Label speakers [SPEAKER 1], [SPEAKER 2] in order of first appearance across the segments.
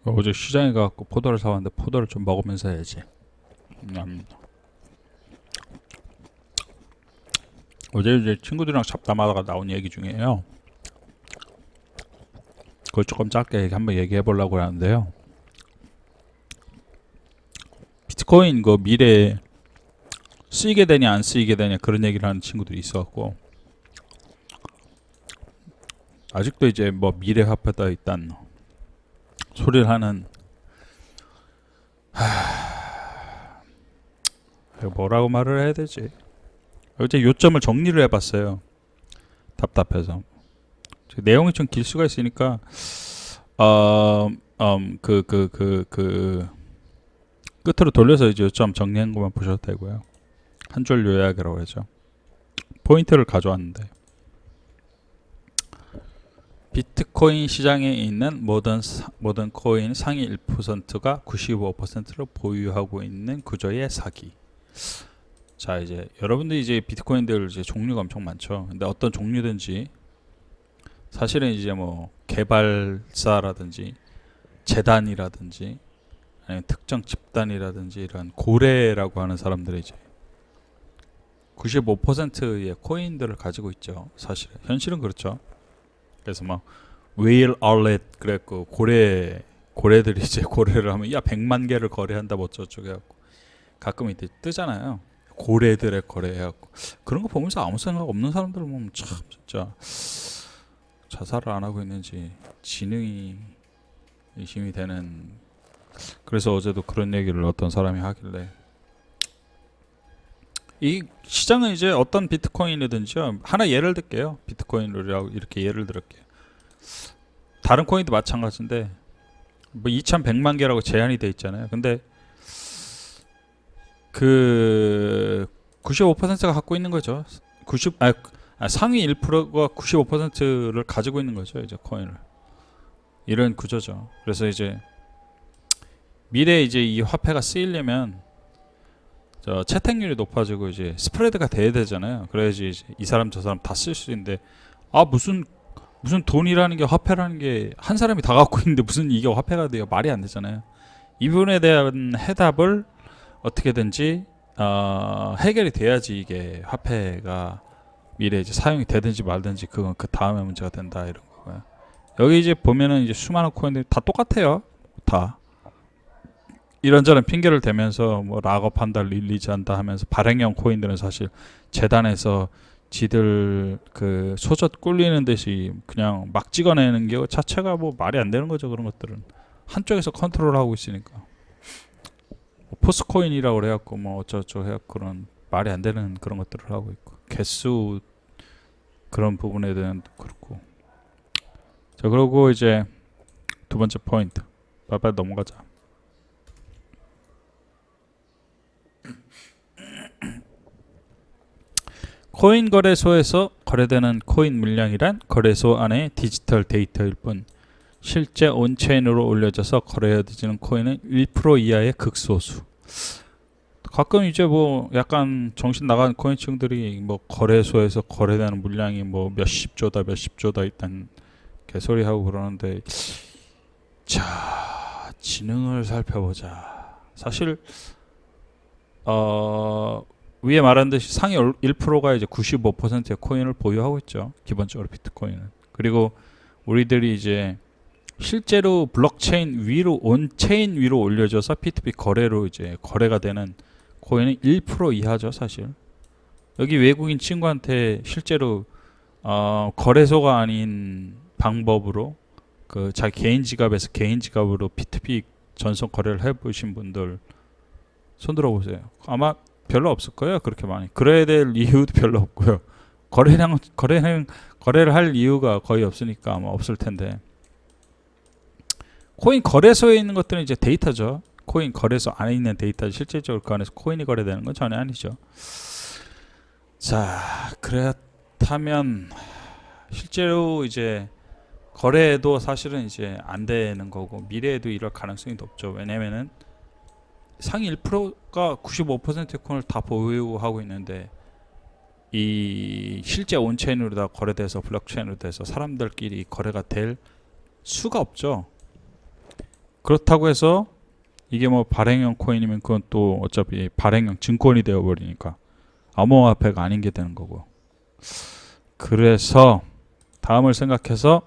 [SPEAKER 1] 어제 시장에 가갖고 포도를 사왔는데 포도를 좀 먹으면서 해야지. 음. 어제 이제 친구들이랑 잡담하다가 나온 얘기 중에요. 그걸 조금 짧게 한번 얘기해 보려고 하는데요. 비트코인 그 미래에 쓰이게 되냐 안 쓰이게 되냐 그런 얘기를 하는 친구들이 있어갖고 아직도 이제 뭐 미래 화폐다 있단 소리를 하는 뭐라고 말을 해야 되지? 어제 요점을 정리를 해봤어요. 답답해서 내용이 좀 길 수가 있으니까 끝으로 돌려서 이제 요점 정리한 것만 보셔도 되고요. 한 줄 요약이라고 하죠. 포인트를 가져왔는데 비트코인 시장에 있는 모든 코인 상위 1%가 95%를 보유하고 있는 구조의 사기. 자, 이제 여러분들이 이제 비트코인들 이제 종류가 엄청 많죠. 근데 어떤 종류든지 사실은 이제 뭐 개발사라든지 재단이라든지 아니면 특정 집단이라든지 이런 고래라고 하는 사람들이 이제 95%의 코인들을 가지고 있죠. 사실은 현실은 그렇죠. 그래서 막 웨일 아울렛 그랬고 고래들이 이제 고래를 하면 야 100만 개를 거래한다 뭐 어쩌고 해갖고 가끔 이때 뜨잖아요. 고래들의 거래 해갖고 그런 거 보면서 아무 생각 없는 사람들을 보면 참 진짜 자살을 안 하고 있는지 지능이 의심이 되는. 그래서 어제도 그런 얘기를 어떤 사람이 하길래 이 시장은 이제 어떤 비트코인이든지요. 하나 예를 들게요. 비트코인으로 이렇게 예를 들을게요. 다른 코인도 마찬가지인데 뭐 2,100만 개라고 제한이 돼 있잖아요. 근데 그 95%가 갖고 있는 거죠. 상위 1%가 95%를 가지고 있는 거죠. 이제 코인을. 이런 구조죠. 그래서 이제 미래에 이제 이 화폐가 쓰이려면 채택률이 높아지고 이제 스프레드가 돼야 되잖아요. 그래야지 이제 이 사람 저 사람 다 쓸 수 있는데 무슨 돈이라는 게 화폐라는 게 한 사람이 다 갖고 있는데 무슨 이게 화폐가 돼요? 말이 안 되잖아요. 이 부분에 대한 해답을 어떻게든지 해결이 돼야지 이게 화폐가 미래에 이제 사용이 되든지 말든지 그건 그 다음에 문제가 된다 이런 거고요. 여기 이제 보면은 이제 수많은 코인들이 다 똑같아요. 다 이런저런 핑계를 대면서 뭐 락업한다 릴리즈한다 하면서 발행형 코인들은 사실 재단에서 지들 그 소젖 꿀리는 듯이 그냥 막 찍어내는 게 자체가 뭐 말이 안 되는 거죠. 그런 것들은 한쪽에서 컨트롤하고 있으니까 뭐 포스코인이라고 그래갖고 뭐 어쩌고 해갖고 그런 말이 안 되는 그런 것들을 하고 있고 개수 그런 부분에 대한 그렇고. 자, 그리고 이제 두 번째 포인트 빨리 넘어가자. 코인 거래소에서 거래되는 코인 물량이란 거래소 안의 디지털 데이터일 뿐 실제 온체인으로 올려져서 거래되는 코인은 1% 이하의 극소수. 가끔 이제 뭐 약간 정신 나간 코인층들이 뭐 거래소에서 거래되는 물량이 뭐 몇십 조다 있단 개소리 하고 그러는데, 자, 지능을 살펴보자. 사실 위에 말한 듯이 상위 1%가 이제 95%의 코인을 보유하고 있죠. 기본적으로 비트코인은. 그리고 우리들이 이제 실제로 블록체인 위로 온체인 위로 올려져서 P2P 거래로 이제 거래가 되는 코인은 1% 이하죠, 사실. 여기 외국인 친구한테 실제로 거래소가 아닌 방법으로 그 자기 개인 지갑에서 개인 지갑으로 P2P 전송 거래를 해보신 분들 손들어 보세요. 아마 별로 없을 거예요. 그렇게 많이. 그래야 될 이유도 별로 없고요. 거래를 할 이유가 거의 없으니까 아마 없을 텐데. 코인 거래소에 있는 것들은 이제 데이터죠. 코인 거래소 안에 있는 데이터, 실질적으로 그 안에서 코인이 거래되는 건 전혀 아니죠. 자, 그렇다면 실제로 이제 거래도 사실은 이제 안 되는 거고 미래에도 이럴 가능성이 높죠. 왜냐면은 상위 1%가 95%의 코인을 다 보유하고 있는데 이 실제 온체인으로 다 거래돼서 블록체인으로 돼서 사람들끼리 거래가 될 수가 없죠. 그렇다고 해서 이게 뭐 발행형 코인이면 그건 또 어차피 발행형 증권이 되어버리니까 암호화폐가 아닌 게 되는 거고. 그래서 다음을 생각해서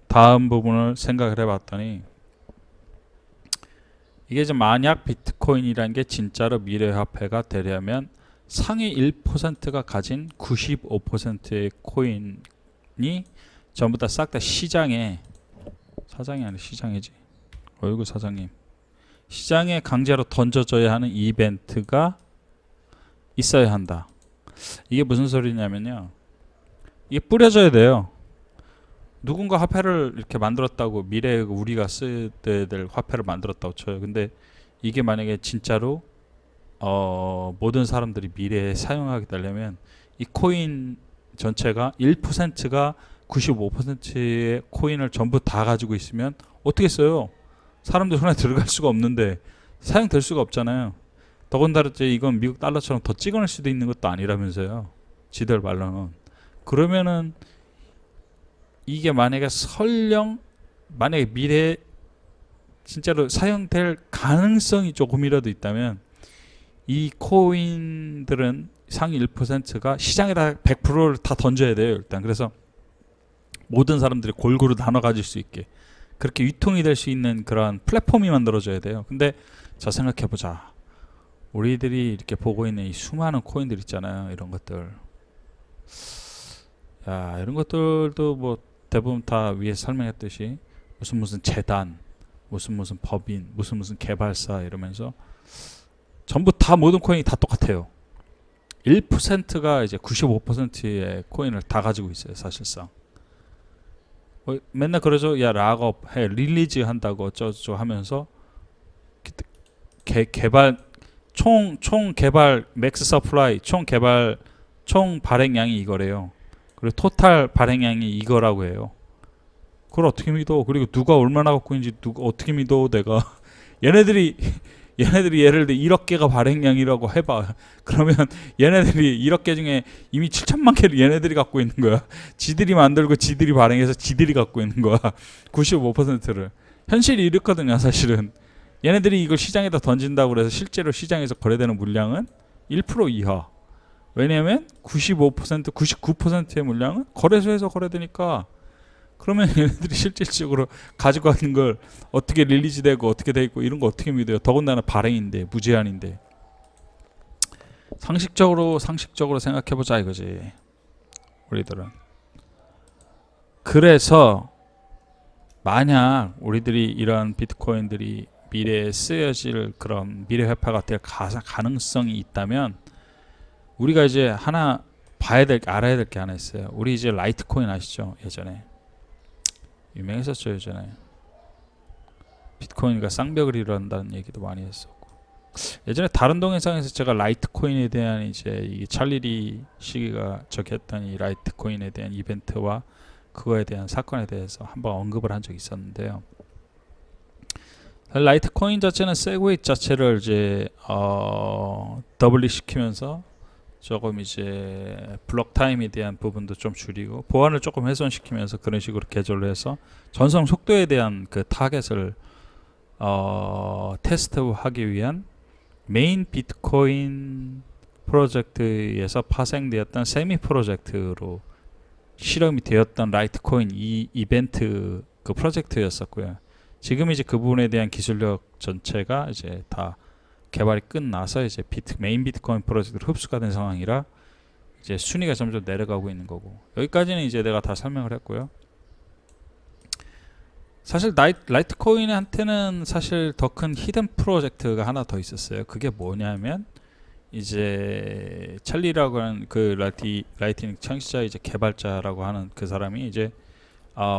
[SPEAKER 1] 다음 부분을 생각을 해봤더니 이게 이제 만약 비트코인이라는 게 진짜로 미래화폐가 되려면 상위 1%가 가진 95%의 코인이 전부 다 싹 다 시장에, 사장이 아니라 시장이지, 어이구 사장님, 시장에 강제로 던져져야 하는 이벤트가 있어야 한다. 이게 무슨 소리냐면요, 이게 뿌려져야 돼요. 누군가 화폐를 이렇게 만들었다고, 미래에 우리가 써야 될 화폐를 만들었다고 쳐요. 근데 이게 만약에 진짜로 모든 사람들이 미래에 사용하게 되려면 이 코인 전체가 1%가 95%의 코인을 전부 다 가지고 있으면 어떻게 써요? 사람들 손에 들어갈 수가 없는데 사용될 수가 없잖아요. 더군다나 이건 미국 달러처럼 더 찍어낼 수도 있는 것도 아니라면서요, 지들 말로는. 그러면은 이게 만약에 설령 만약에 미래에 진짜로 사용될 가능성이 조금이라도 있다면 이 코인들은 상위 1%가 시장에다 100%를 다 던져야 돼요, 일단. 그래서 모든 사람들이 골고루 나눠 가질 수 있게 그렇게 유통이 될 수 있는 그런 플랫폼이 만들어져야 돼요. 근데 자, 생각해보자. 우리들이 이렇게 보고 있는 이 수많은 코인들 있잖아요, 이런 것들. 야, 이런 것들도 뭐 대부분 다 위에 설명했듯이 무슨 재단, 무슨 법인, 무슨 개발사 이러면서 전부 다 모든 코인이 다 똑같아요. 1%가 이제 95%의 코인을 다 가지고 있어요, 사실상. 맨날 그러죠. 야, 락업 해, 릴리즈 한다고 어쩌고 하면서 개발 총 개발 맥스 서플라이, 총 발행량이 이거래요. 그리고 토탈 발행량이 이거라고 해요. 그걸 어떻게 믿어? 그리고 누가 얼마나 갖고 있는지 누가 어떻게 믿어? 내가 얘네들이 예를 들어 1억 개가 발행량이라고 해봐. 그러면 얘네들이 1억 개 중에 이미 7천만 개를 얘네들이 갖고 있는 거야. 지들이 만들고 지들이 발행해서 지들이 갖고 있는 거야. 95%를. 현실이 이렇거든요, 사실은. 얘네들이 이걸 시장에다 던진다고 그래서 실제로 시장에서 거래되는 물량은 1% 이하. 왜냐하면 95%, 99%의 물량은 거래소에서 거래되니까. 그러면 얘네들이 실질적으로 가지고 가는 걸 어떻게 릴리즈 되고 어떻게 돼 있고 이런 거 어떻게 믿어요? 더군다나 발행인데, 무제한인데. 상식적으로 생각해보자 이거지, 우리들은. 그래서 만약 우리들이 이런 비트코인들이 미래에 쓰여질 그런 미래화폐가 될 가능성이 있다면 우리가 이제 하나 알아야 될 게 하나 있어요. 우리 이제 라이트코인 아시죠? 예전에 유명했었죠. 예전에 비트코인과 쌍벽을 이룬다는 얘기도 많이 했었고, 예전에 다른 동영상에서 제가 라이트코인에 대한 이제 이 찰리리 시기가 적했던 이 라이트코인에 대한 이벤트와 그거에 대한 사건에 대해서 한번 언급을 한 적이 있었는데요. 라이트코인 자체는 세그웨이 자체를 이제 더블리 시키면서 조금 이제 블록 타임에 대한 부분도 좀 줄이고 보안을 조금 훼손시키면서 그런 식으로 개조를 해서 전송 속도에 대한 그 타겟을 테스트하기 위한 메인 비트코인 프로젝트에서 파생되었던 세미 프로젝트로 실험이 되었던 라이트코인 이 이벤트 그 프로젝트였었고요. 지금 이제 그 부분에 대한 기술력 전체가 이제 다 개발이 끝나서 이제 메인 비트코인 프로젝트로 흡수가 된 상황이라 이제 순위가 점점 내려가고 있는 거고, 여기까지는 이제 내가 다 설명을 했고요. 사실 라이트코인한테는 사실 더 큰 히든 프로젝트가 하나 더 있었어요. 그게 뭐냐면 이제 찰리라고 하는 그 라이트닝 창시자 이제 개발자라고 하는 그 사람이 이제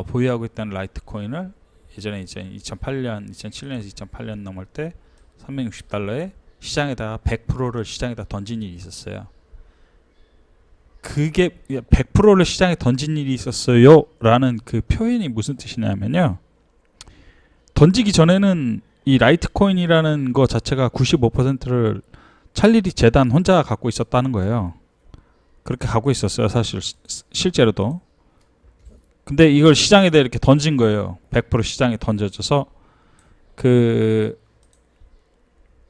[SPEAKER 1] 보유하고 있던 라이트코인을 예전에 이제 2007년에서 2008년 넘을 때 $360에 시장에다가 100%를 시장에다 던진 일이 있었어요. 그게 100%를 시장에 던진 일이 있었어요 라는 그 표현이 무슨 뜻이냐면요, 던지기 전에는 이 라이트코인이라는 거 자체가 95%를 찰리리 재단 혼자 갖고 있었다는 거예요. 그렇게 갖고 있었어요, 사실 실제로도. 근데 이걸 시장에다 이렇게 던진 거예요. 100% 시장에 던져져서 그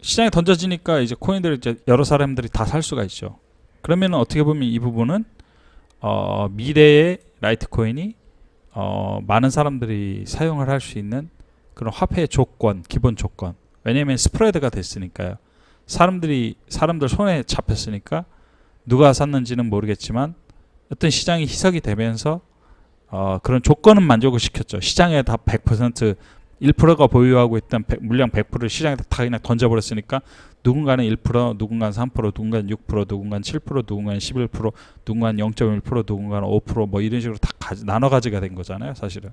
[SPEAKER 1] 시장에 던져지니까 이제 코인들을 이제 여러 사람들이 다 살 수가 있죠. 그러면 어떻게 보면 이 부분은 미래의 라이트코인이 많은 사람들이 사용을 할 수 있는 그런 화폐의 조건, 기본 조건. 왜냐면 스프레드가 됐으니까요. 사람들 손에 잡혔으니까 누가 샀는지는 모르겠지만 어떤 시장이 희석이 되면서 그런 조건은 만족을 시켰죠. 시장에 다 100% 1%가 보유하고 있던 물량 100%를 시장에 다 그냥 던져버렸으니까 누군가는 1%, 누군가는 3%, 누군가는 6%, 누군가는 7%, 누군가는 11%, 누군가는 0.1%, 누군가는 5%뭐 이런 식으로 다 나눠 가지가 된 거잖아요. 사실은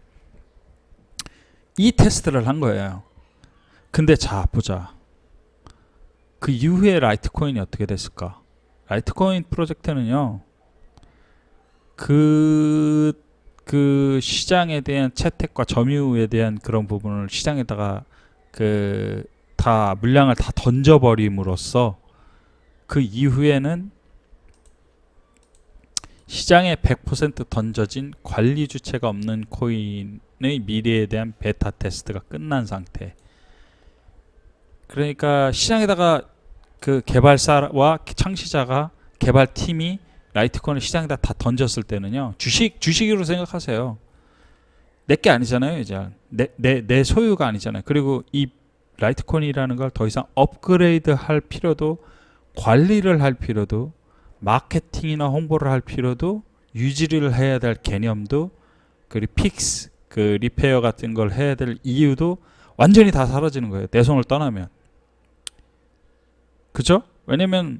[SPEAKER 1] 이 테스트를 한 거예요. 근데 자 보자. 그 이후에 라이트코인이 어떻게 됐을까? 라이트코인 프로젝트는요. 그 시장에 대한 채택과 점유에 대한 그런 부분을 시장에다가 다 물량을 다 던져버림으로써 그 이후에는 시장에 100% 던져진 관리 주체가 없는 코인의 미래에 대한 베타 테스트가 끝난 상태. 그러니까 시장에다가 그 개발사와 창시자가 개발팀이 라이트코인을 시장에다 다 던졌을 때는요, 주식으로 생각하세요. 내게 아니잖아요. 이제 내 소유가 아니잖아요. 그리고 이 라이트코인이라는 걸 더 이상 업그레이드 할 필요도, 관리를 할 필요도, 마케팅이나 홍보를 할 필요도, 유지를 해야 될 개념도, 그리고 픽스, 그 리페어 같은 걸 해야 될 이유도 완전히 다 사라지는 거예요. 내 손을 떠나면. 그죠? 왜냐면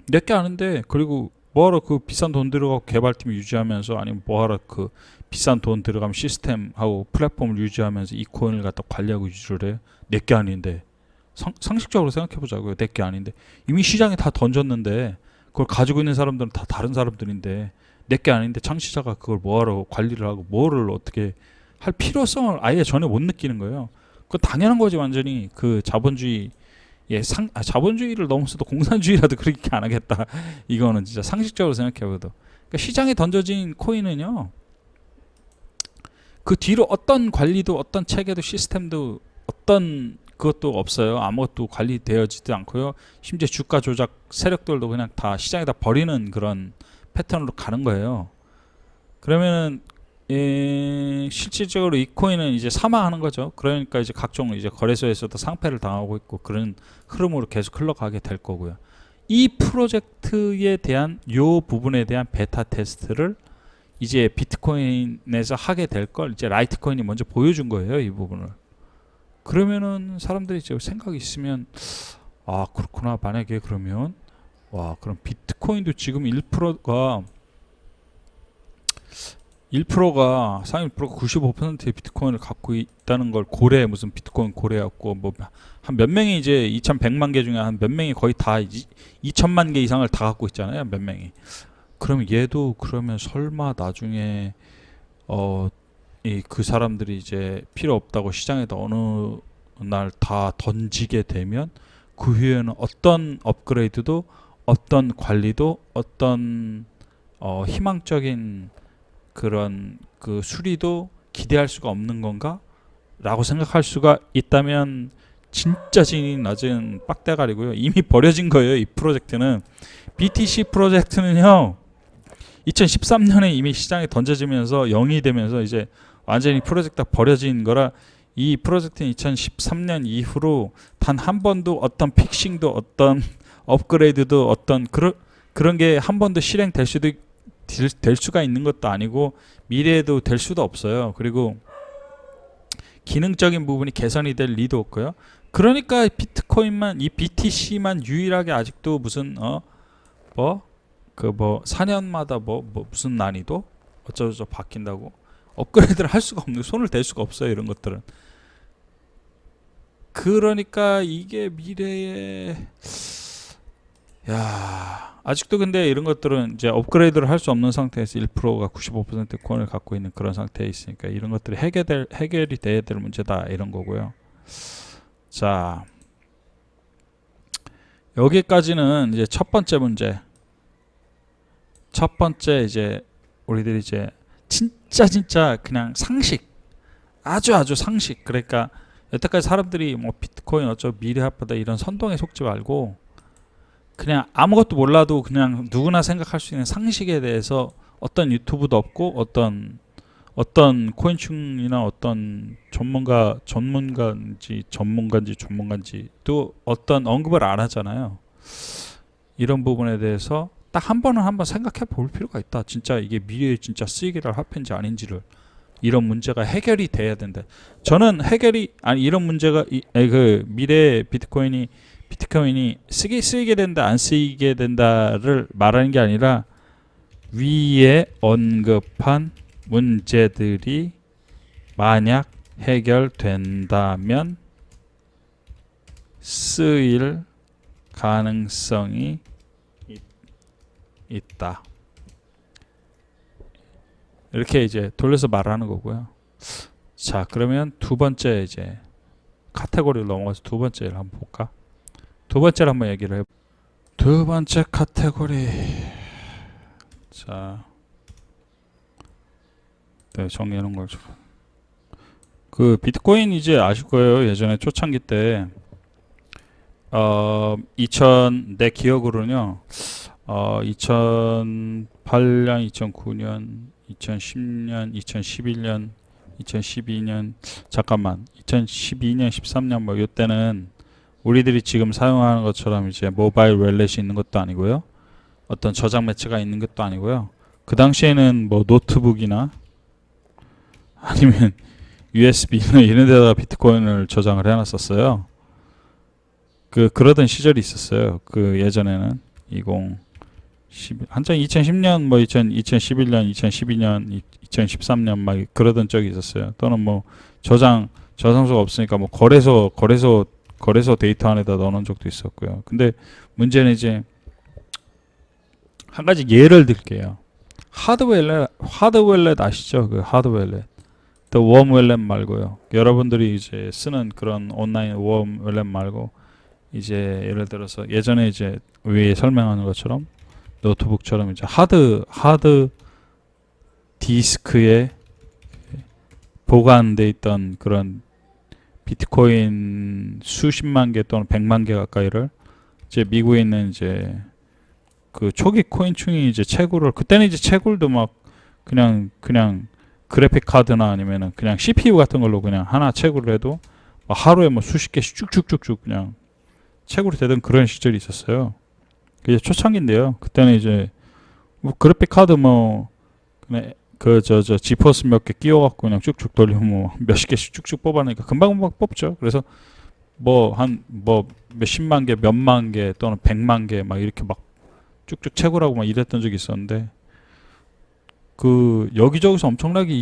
[SPEAKER 1] 내게 아는데, 그리고 뭐하러 그 비싼 돈 들어가고 개발팀 유지하면서, 아니면 뭐하러 그 비싼 돈 들어가면 시스템하고 플랫폼을 유지하면서 이 코인을 갖다 관리하고 유지를 해요. 내게 아닌데. 상식적으로 생각해 보자고요. 내게 아닌데. 이미 시장에 다 던졌는데 그걸 가지고 있는 사람들은 다 다른 사람들인데, 내게 아닌데 창시자가 그걸 뭐하러 관리를 하고 뭐를 어떻게 할 필요성을 아예 전혀 못 느끼는 거예요. 그건 당연한 거지. 완전히 그 자본주의, 자본주의를 넘어서도 공산주의라도 그렇게 안 하겠다. 이거는 진짜 상식적으로 생각해봐도. 그러니까 시장에 던져진 코인은요, 그 뒤로 어떤 관리도, 어떤 체계도, 시스템도, 어떤 그것도 없어요. 아무것도 관리되어지도 않고요. 심지어 주가 조작 세력들도 그냥 다 시장에다 버리는 그런 패턴으로 가는 거예요. 그러면은 실질적으로 이 코인은 이제 사망하는 거죠. 그러니까 이제 각종 이제 거래소에서도 상패를 당하고 있고 그런 흐름으로 계속 흘러가게 될 거고요. 이 프로젝트에 대한 요 부분에 대한 베타 테스트를 이제 비트코인에서 하게 될 걸 이제 라이트코인이 먼저 보여준 거예요. 이 부분을. 그러면은 사람들이 이제 생각이 있으면, 아 그렇구나. 만약에 그러면 그럼 비트코인도 지금 1%가 상위 1%가 95%의 비트코인을 갖고 있다는 걸 고래, 무슨 비트코인 고래였고, 뭐 한 몇 명이 이제 2,100만 개 중에 한 몇 명이 거의 다 2천만 개 이상을 다 갖고 있잖아요. 몇 명이. 그러면 얘도 그러면 설마 나중에 그 사람들이 이제 필요 없다고 시장에다 어느 날 다 던지게 되면 그 후에는 어떤 업그레이드도, 어떤 관리도, 어떤 희망적인 그런 그 수리도 기대할 수가 없는 건가? 라고 생각할 수가 있다면 진짜 진이 낮은 빡대가리고요. 이미 버려진 거예요. 이 프로젝트는. BTC 프로젝트는요, 2013년에 이미 시장에 던져지면서 0이 되면서 이제 완전히 프로젝트가 버려진 거라, 이 프로젝트는 2013년 이후로 단 한 번도 어떤 픽싱도, 어떤 업그레이드도, 어떤 그런 게 한 번도 실행될 될 수가 있는 것도 아니고 미래에도 될 수도 없어요. 그리고 기능적인 부분이 개선이 될 리도 없고요. 그러니까 비트코인만, 이 BTC만 유일하게 아직도 무슨 4년마다 무슨 난이도 어쩌고저쩌고 바뀐다고 업그레이드를 할 수가 없는, 손을 댈 수가 없어요. 이런 것들은. 그러니까 이게 미래에 아직도 근데 이런 것들은 이제 업그레이드를 할 수 없는 상태에서 1%가 95% 코인을 갖고 있는 그런 상태에 있으니까 이런 것들이 해결이 돼야 될 문제다, 이런 거고요. 자, 여기까지는 이제 첫 번째 문제. 첫 번째 이제 우리들이 이제 진짜 그냥 상식, 아주 상식. 그러니까 여태까지 사람들이 뭐 비트코인 어쩌고 미래화폐다 이런 선동에 속지 말고 그냥 아무것도 몰라도 그냥 누구나 생각할 수 있는 상식에 대해서 어떤 유튜브도 없고 어떤 코인충이나 어떤 전문가인지 또 어떤 언급을 안 하잖아요. 이런 부분에 대해서 딱 한 번은 한번 생각해 볼 필요가 있다. 진짜 이게 미래에 진짜 쓰이게 할 화폐인지 아닌지를. 이런 문제가 해결이 돼야 된다. 저는 이런 문제가 그 미래 비트코인이 쓰이게 된다 안 쓰이게 된다를 말하는 게 아니라 위에 언급한 문제들이 만약 해결된다면 쓰일 가능성이 있다. 이렇게 이제 돌려서 말하는 거고요. 자, 그러면 두 번째 이제 카테고리로 넘어가서 두 번째를 한번 볼까? 두 번째를 한번 얘기를 해. 두 번째 카테고리. 자, 네, 정리해 놓은 걸. 그 비트코인 이제 아실 거예요. 예전에 초창기 때 내 기억으로는요. 2008년, 2009년, 2010년, 2011년, 2012년, 잠깐만, 2012년, 13년 뭐 이때는 우리들이 지금 사용하는 것처럼 이제 모바일 웰렛이 있는 것도 아니고요. 어떤 저장 매체가 있는 것도 아니고요. 그 당시에는 뭐 노트북이나 아니면 USB나 이런 데다가 비트코인을 저장을 해놨었어요. 그러던 시절이 있었어요. 그 예전에는 한창 2010년 뭐 2011년 2012년 2013년 막 그러던 적이 있었어요. 또는 뭐 저장소가 없으니까 뭐 거래소 데이터 안에다 넣어놓은 적도 있었고요. 근데 문제는 이제 한 가지 예를 들게요. 하드웰렛 아시죠? 그 하드웰렛. 웜웰렛 말고요. 여러분들이 이제 쓰는 그런 온라인 웜웰렛 말고 이제 예를 들어서 예전에 이제 위에 설명하는 것처럼 노트북처럼 이제 하드 디스크에 보관돼 있던 그런 비트코인 수십만 개 또는 100만 개 가까이를 이제 미국에 있는 이제 그 초기 코인충이 이제 채굴을 그때는 이제 채굴도 막 그냥 그래픽 카드나 아니면은 그냥 CPU 같은 걸로 그냥 하나 채굴을 해도 하루에 뭐 수십 개씩 쭉쭉쭉쭉 그냥 채굴이 되던 그런 시절이 있었어요. 그게 초창기인데요. 그때는 이제 뭐 그래픽 카드 뭐 그냥 지포스 몇 개 끼워갖고 그냥 쭉쭉 돌리면 뭐 몇십 개씩 쭉쭉 뽑아내니까 금방 뽑죠. 그래서 뭐 몇십만 개, 몇만 개 또는 100만 개 막 이렇게 막 쭉쭉 채굴하고 막 이랬던 적이 있었는데 그 여기저기서 엄청나게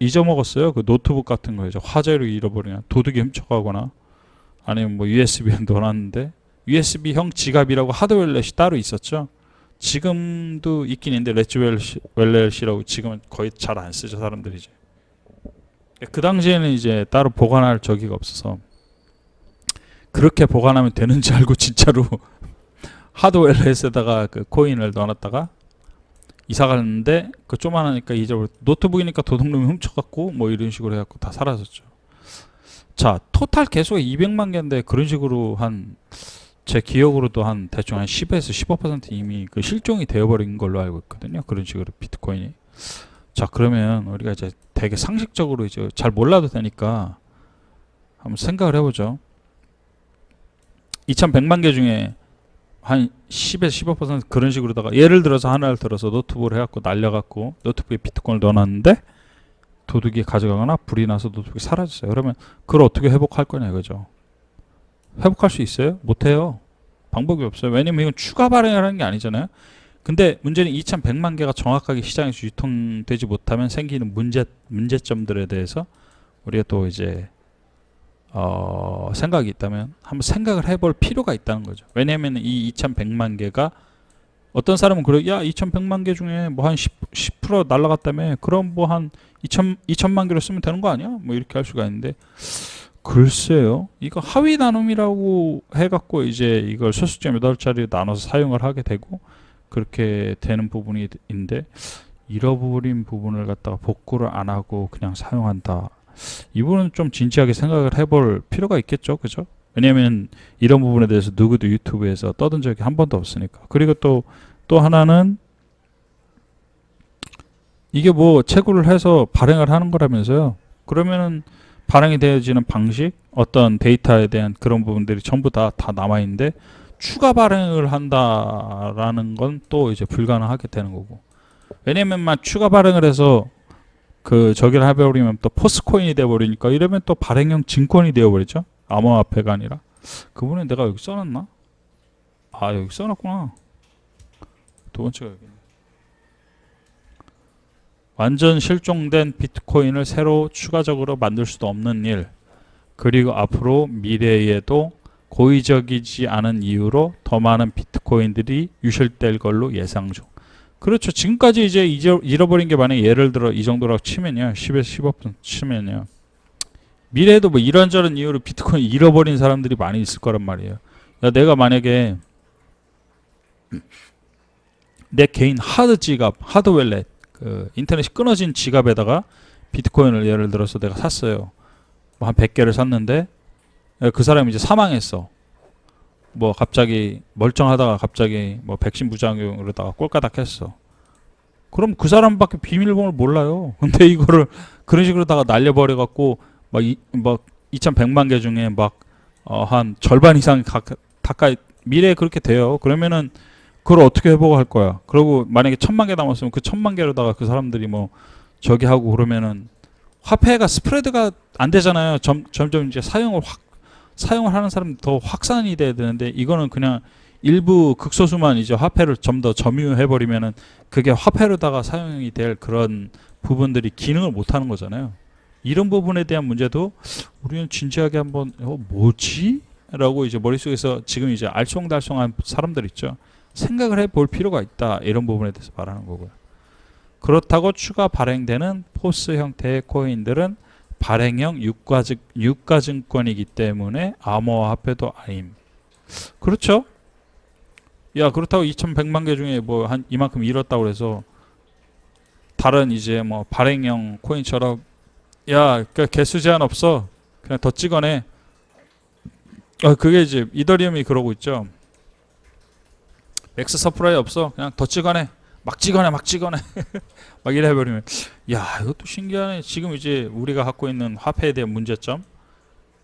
[SPEAKER 1] 잊어먹었어요. 그 노트북 같은 거 이제 화재로 잃어버리냐, 도둑이 훔쳐가거나 아니면 뭐 USB에 넣어놨는데 USB형 지갑이라고 하드웰렛이 따로 있었죠. 지금도 있긴 있는데 렛츠웰렛이라고 지금은 거의 잘 안 쓰죠 사람들이 이제. 그 당시에는 이제 따로 보관할 저기가 없어서 그렇게 보관하면 되는지 알고 진짜로 하드웰렛에다가 그 코인을 넣어놨다가 이사 갔는데 그 조만하니까 잊어버려 노트북이니까 도둑놈이 훔쳐갖고 뭐 이런 식으로 해갖고 다 사라졌죠. 자, 토탈 개수가 200만 개인데 그런 식으로 제 기억으로도 한 대충 한 10에서 15% 이미 그 실종이 되어버린 걸로 알고 있거든요. 그런 식으로 비트코인이. 자, 그러면 우리가 이제 되게 상식적으로 이제 잘 몰라도 되니까 한번 생각을 해보죠. 2100만 개 중에 한 10에서 15% 그런 식으로다가 예를 들어서 하나를 들어서 노트북을 해갖고 날려갖고 노트북에 비트코인을 넣어놨는데 도둑이 가져가거나 불이 나서 노트북이 사라졌어요. 그러면 그걸 어떻게 회복할 거냐 이거죠. 회복할 수 있어요? 못해요. 방법이 없어요. 왜냐면 이건 추가 발행이라는 게 아니잖아요. 근데 문제는 2100만 개가 정확하게 시장에서 유통되지 못하면 생기는 문제점들에 대해서 우리가 또 이제 생각이 있다면 한번 생각을 해볼 필요가 있다는 거죠. 왜냐하면 이 2100만 개가 어떤 사람은 그래, 야 2100만 개 중에 뭐 한 10% 날라갔다며 그럼 뭐 한 2000만 개로 쓰면 되는 거 아니야? 뭐 이렇게 할 수가 있는데 글쎄요. 이거 하위 나눔이라고 해갖고 이제 이걸 소수점 8자리로 나눠서 사용을 하게 되고 그렇게 되는 부분이 있는데 잃어버린 부분을 갖다가 복구를 안 하고 그냥 사용한다. 이 부분은 좀 진지하게 생각을 해볼 필요가 있겠죠, 그죠? 왜냐하면 이런 부분에 대해서 누구도 유튜브에서 떠든 적이 한 번도 없으니까. 그리고 또 하나는 이게 뭐 채굴을 해서 발행을 하는 거라면서요. 그러면은 발행이 되어지는 방식, 어떤 데이터에 대한 그런 부분들이 전부 다 남아 있는데 추가 발행을 한다라는 건 또 이제 불가능하게 되는 거고. 왜냐면만 추가 발행을 해서 그 저기를 해버리면 또 포스코인이 돼버리니까 이러면 또 발행형 증권이 되어버리죠. 암호화폐가 아니라. 그분은 내가 여기 써놨나? 아, 여기 써놨구나. 두 번째가 여기. 완전 실종된 비트코인을 새로 추가적으로 만들 수도 없는 일, 그리고 앞으로 미래에도 고의적이지 않은 이유로 더 많은 비트코인들이 유실될 걸로 예상 중. 그렇죠. 지금까지 이제 잃어버린 게 만약에 예를 들어 이 정도라고 치면요, 10에서 15% 치면요, 미래에도 뭐 이런저런 이유로 비트코인 잃어버린 사람들이 많이 있을 거란 말이에요. 야, 내가 만약에 내 개인 하드 지갑, 하드 웰렛, 그 인터넷이 끊어진 지갑에다가 비트코인을 예를 들어서 내가 샀어요. 뭐 한 100개를 샀는데 그 사람이 이제 사망했어. 뭐 갑자기 멀쩡하다가 갑자기 뭐 백신 부작용으로다가 꼴까닥 했어. 그럼 그 사람밖에 비밀번호를 몰라요. 근데 이거를 그런 식으로다가 날려버려 갖고 막 2100만 개 중에 막 한 절반 이상이 가까이 미래에 그렇게 돼요. 그러면은 그걸 어떻게 회복을 할 거야? 그리고 만약에 1000만 개 남았으면 그 1000만 개로다가 그 사람들이 뭐 저기 하고 그러면은 화폐가 스프레드가 안 되잖아요. 점점 이제 사용을 하는 사람이 더 확산이 돼야 되는데, 이거는 그냥 일부 극소수만 이제 화폐를 좀 더 점유해 버리면은 그게 화폐로다가 사용이 될 그런 부분들이 기능을 못 하는 거잖아요. 이런 부분에 대한 문제도 우리는 진지하게 한번 뭐지? 라고 이제 머릿속에서 지금 이제 알쏭달쏭한 사람들 있죠. 생각을 해볼 필요가 있다. 이런 부분에 대해서 말하는 거고요. 그렇다고 추가 발행되는 포스 형태의 코인들은 발행형 유가증권이기 때문에 암호화폐도 아님. 그렇죠? 야, 그렇다고 2100만 개 중에 뭐 한 이만큼 잃었다고 해서 다른 이제 뭐 발행형 코인처럼 야, 그 개수 제한 없어. 그냥 더 찍어내. 그게 이제 이더리움이 그러고 있죠. 맥스 서프라이 없어. 그냥 더 찍어내. 막 찍어내. 막 이래 버리면, 야, 이것도 신기하네. 지금 이제 우리가 갖고 있는 화폐에 대한 문제점,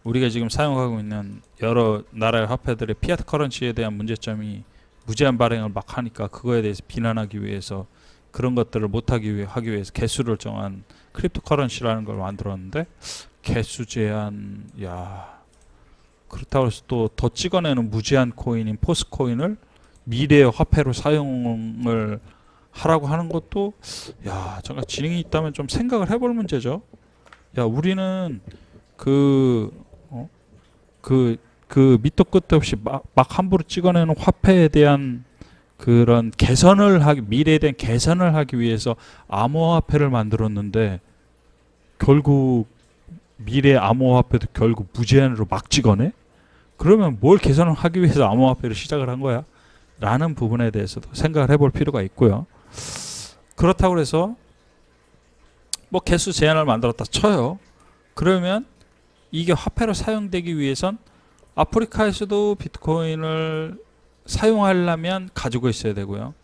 [SPEAKER 1] 우리가 지금 사용하고 있는 여러 나라의 화폐들의 피아트 커런시에 대한 문제점이 무제한 발행을 막 하니까 그거에 대해서 비난하기 위해서, 그런 것들을 못하기 위해서 개수를 정한 크립토 커런시라는 걸 만들었는데, 개수 제한, 야, 그렇다고 해서 또 더 찍어내는 무제한 코인인 포스코인을 미래의 화폐로 사용을 하라고 하는 것도, 야, 정말 지능이 있다면 좀 생각을 해볼 문제죠. 야, 우리는 그 밑도 끝도 없이 막 함부로 찍어내는 화폐에 대한 그런 미래에 대한 개선을 하기 위해서 암호화폐를 만들었는데, 결국 미래 암호화폐도 결국 무제한으로 막 찍어내? 그러면 뭘 개선을 하기 위해서 암호화폐를 시작을 한 거야? 라는 부분에 대해서도 생각을 해볼 필요가 있고요. 그렇다고 해서 뭐 개수 제한을 만들었다 쳐요. 그러면 이게 화폐로 사용되기 위해선 아프리카에서도 비트코인을 사용하려면 가지고 있어야 되고요.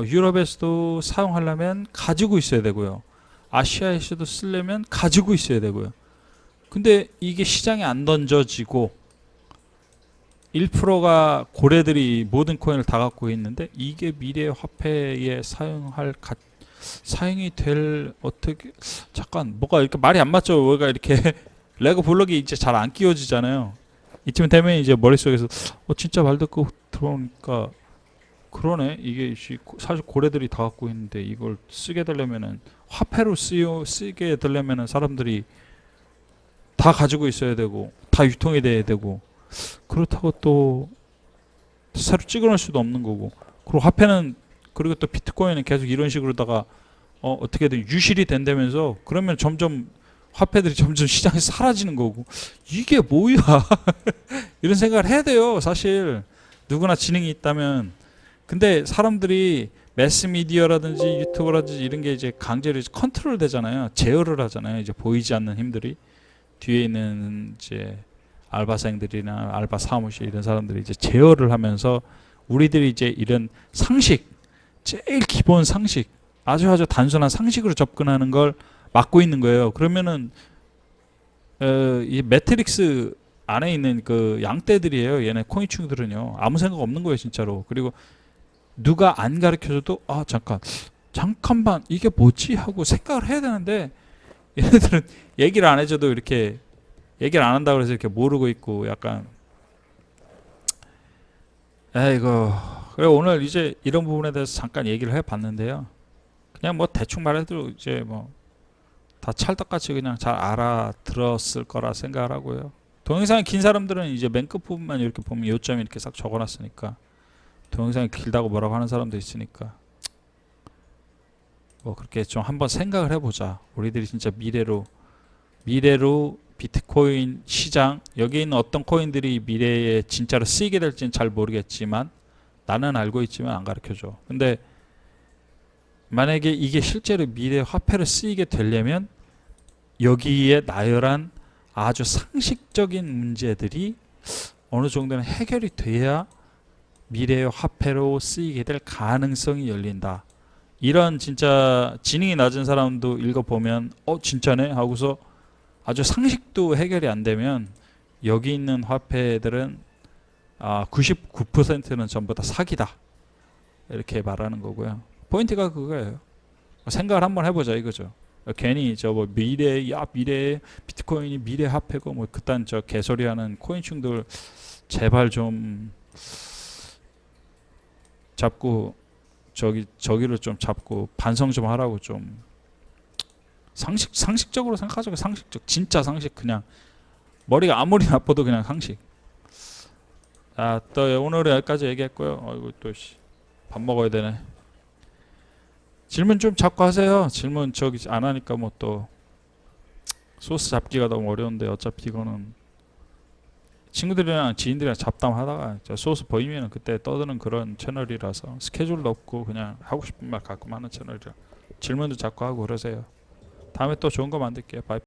[SPEAKER 1] 유럽에서도 사용하려면 가지고 있어야 되고요. 아시아에서도 쓰려면 가지고 있어야 되고요. 근데 이게 시장에 안 던져지고 1%가 고래들이 모든 코인을 다 갖고 있는데, 이게 미래의 화폐에 사용이 될, 어떻게, 잠깐 뭐가 이렇게 말이 안 맞죠. 뭐가 이렇게 레고 블록이 이제 잘 안 끼워지잖아요. 이쯤 되면 이제 머릿속에서 진짜 말 듣고 들어오니까 그러네. 이게 사실 고래들이 다 갖고 있는데 이걸 쓰게 되려면은, 화폐로 쓰게 되려면은 사람들이 다 가지고 있어야 되고 다 유통이 돼야 되고, 그렇다고 또 새로 찍어낼 수도 없는 거고, 그리고 화폐는, 그리고 또 비트코인은 계속 이런 식으로다가 어떻게든 유실이 된다면서, 그러면 점점 화폐들이 점점 시장에서 사라지는 거고, 이게 뭐야? 이런 생각을 해야 돼요. 사실 누구나 지능이 있다면. 근데 사람들이 매스미디어라든지 유튜브라든지 이런 게 이제 강제로 이제 컨트롤 되잖아요. 제어를 하잖아요. 이제 보이지 않는 힘들이 뒤에 있는 이제 알바생들이나 알바 사무실 이런 사람들이 이제 제어를 하면서 우리들이 이제 이런 상식, 제일 기본 상식, 아주 단순한 상식으로 접근하는 걸 막고 있는 거예요. 그러면은 이 매트릭스 안에 있는 그 양떼들이에요. 얘네 코인충들은요. 아무 생각 없는 거예요, 진짜로. 그리고 누가 안 가르쳐줘도 아 잠깐만 이게 뭐지 하고 생각을 해야 되는데 얘네들은 얘기를 안 해줘도 이렇게 얘기를 안 한다고 해서 이렇게 모르고 있고 약간 에이고. 그래 오늘 이제 이런 부분에 대해서 잠깐 얘기를 해봤는데요. 그냥 뭐 대충 말해도 이제 뭐 다 찰떡같이 그냥 잘 알아들었을 거라 생각을 하고요. 동영상이 긴 사람들은 이제 맨 끝부분만 이렇게 보면 요점이 이렇게 싹 적어놨으니까 동영상이 길다고 뭐라고 하는 사람도 있으니까 뭐 그렇게 좀 한번 생각을 해보자. 우리들이 진짜 미래로 비트코인 시장 여기에 있는 어떤 코인들이 미래에 진짜로 쓰이게 될지는 잘 모르겠지만 나는 알고 있지만 안 가르쳐줘. 근데 만약에 이게 실제로 미래 화폐로 쓰이게 되려면 여기에 나열한 아주 상식적인 문제들이 어느 정도는 해결이 돼야 미래의 화폐로 쓰이게 될 가능성이 열린다. 이런 진짜 지능이 낮은 사람도 읽어보면 진짜네 하고서 아주 상식도 해결이 안 되면 여기 있는 화폐들은 99%는 전부 다 사기다. 이렇게 말하는 거고요. 포인트가 그거예요. 생각을 한번 해보자 이거죠. 괜히 뭐 미래 비트코인이 미래 화폐고 뭐 그딴 저 개소리하는 코인충들 제발 좀 잡고 저기를 좀 잡고 반성 좀 하라고 좀 상식적으로 생각하자고. 상식적 진짜 상식. 그냥 머리가 아무리 나빠도 그냥 상식. 또 오늘은 여기까지 얘기했고요. 어이구 또 밥 먹어야 되네. 질문 좀 자꾸 하세요. 질문 안 하니까 뭐 또 소스 잡기가 너무 어려운데 어차피 이거는 친구들이랑 지인들이랑 잡담하다가 소스 보이면 그때 떠드는 그런 채널이라서 스케줄도 없고 그냥 하고 싶은 말 가끔 하는 채널이라 질문도 자꾸 하고 그러세요. 다음에 또 좋은 거 만들게요. 바이.